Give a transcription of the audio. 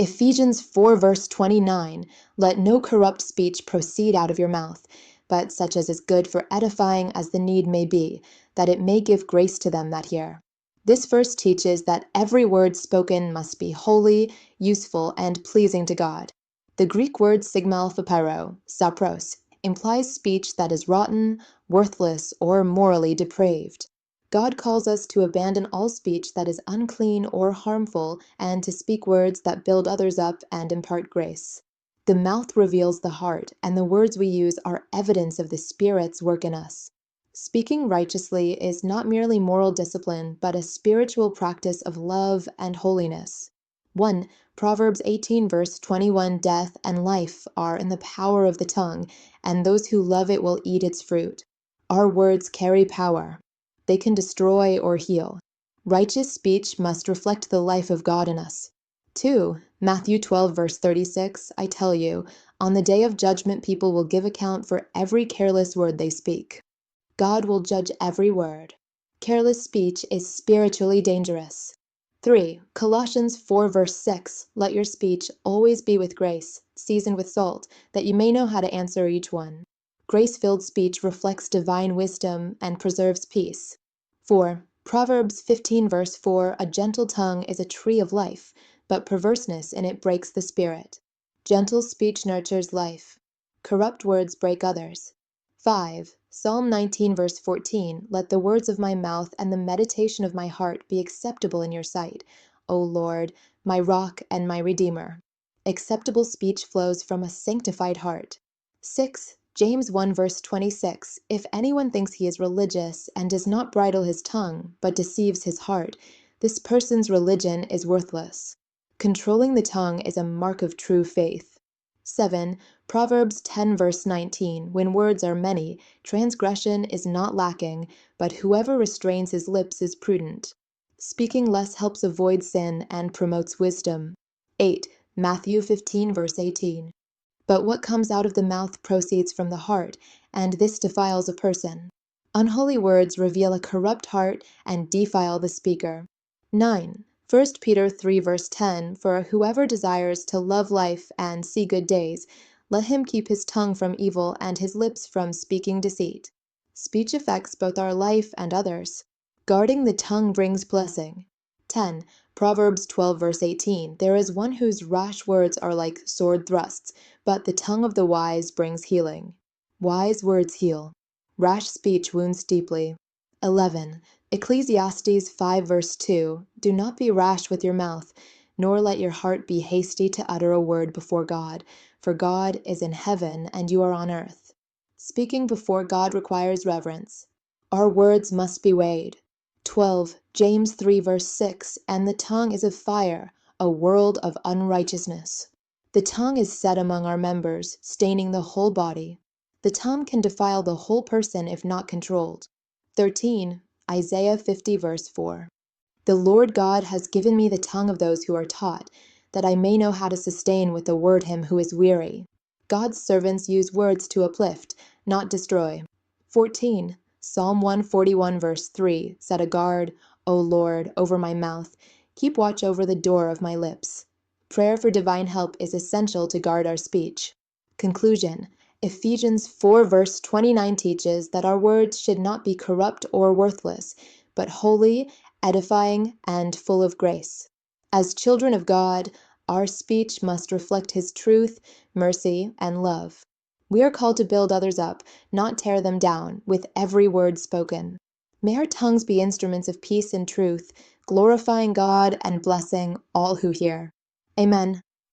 Ephesians 4 verse 29, let no corrupt speech proceed out of your mouth, but such as is good for edifying as the need may be, that it may give grace to them that hear. This verse teaches that every word spoken must be holy, useful, and pleasing to God. The Greek word sigmalphapiro, sapros, implies speech that is rotten, worthless, or morally depraved. God calls us to abandon all speech that is unclean or harmful and to speak words that build others up and impart grace. The mouth reveals the heart, and the words we use are evidence of the Spirit's work in us. Speaking righteously is not merely moral discipline, but a spiritual practice of love and holiness. 1. Proverbs 18 verse 21, death and life are in the power of the tongue, and those who love it will eat its fruit. Our words carry power. They can destroy or heal. Righteous speech must reflect the life of God in us. 2. Matthew 12 verse 36, I tell you, on the day of judgment people will give account for every careless word they speak. God will judge every word. Careless speech is spiritually dangerous. 3. Colossians 4 verse 6, let your speech always be with grace, seasoned with salt, that you may know how to answer each one. Grace-filled speech reflects divine wisdom and preserves peace. 4. Proverbs 15 verse 4, a gentle tongue is a tree of life, but perverseness in it breaks the spirit. Gentle speech nurtures life. Corrupt words break others. 5. Psalm 19 verse 14, let the words of my mouth and the meditation of my heart be acceptable in your sight, O Lord, my rock and my redeemer. Acceptable speech flows from a sanctified heart. 6. James 1 verse 26, if anyone thinks he is religious and does not bridle his tongue, but deceives his heart, this person's religion is worthless. Controlling the tongue is a mark of true faith. 7. Proverbs 10 verse 19, when words are many, transgression is not lacking, but whoever restrains his lips is prudent. Speaking less helps avoid sin and promotes wisdom. 8. Matthew 15 verse 18. But what comes out of the mouth proceeds from the heart, and this defiles a person. Unholy words reveal a corrupt heart and defile the speaker. 9. 1 Peter 3 verse 10, for whoever desires to love life and see good days, let him keep his tongue from evil and his lips from speaking deceit. Speech affects both our life and others. Guarding the tongue brings blessing. 10. Proverbs 12 verse 18, there is one whose rash words are like sword thrusts, but the tongue of the wise brings healing. Wise words heal. Rash speech wounds deeply. 11. Ecclesiastes 5 verse 2, do not be rash with your mouth, nor let your heart be hasty to utter a word before God, for God is in heaven and you are on earth. Speaking before God requires reverence. Our words must be weighed. 12. James 3 verse 6, and the tongue is of fire, a world of unrighteousness. The tongue is set among our members, staining the whole body. The tongue can defile the whole person if not controlled. 13. Isaiah 50 verse 4. The Lord God has given me the tongue of those who are taught, that I may know how to sustain with the word him who is weary. God's servants use words to uplift, not destroy. 14. Psalm 141 verse 3, set a guard, O Lord, over my mouth. Keep watch over the door of my lips. Prayer for divine help is essential to guard our speech. Conclusion. Ephesians 4 verse 29 teaches that our words should not be corrupt or worthless, but holy, edifying, and full of grace. As children of God, our speech must reflect His truth, mercy, and love. We are called to build others up, not tear them down, with every word spoken. May our tongues be instruments of peace and truth, glorifying God and blessing all who hear. Amen.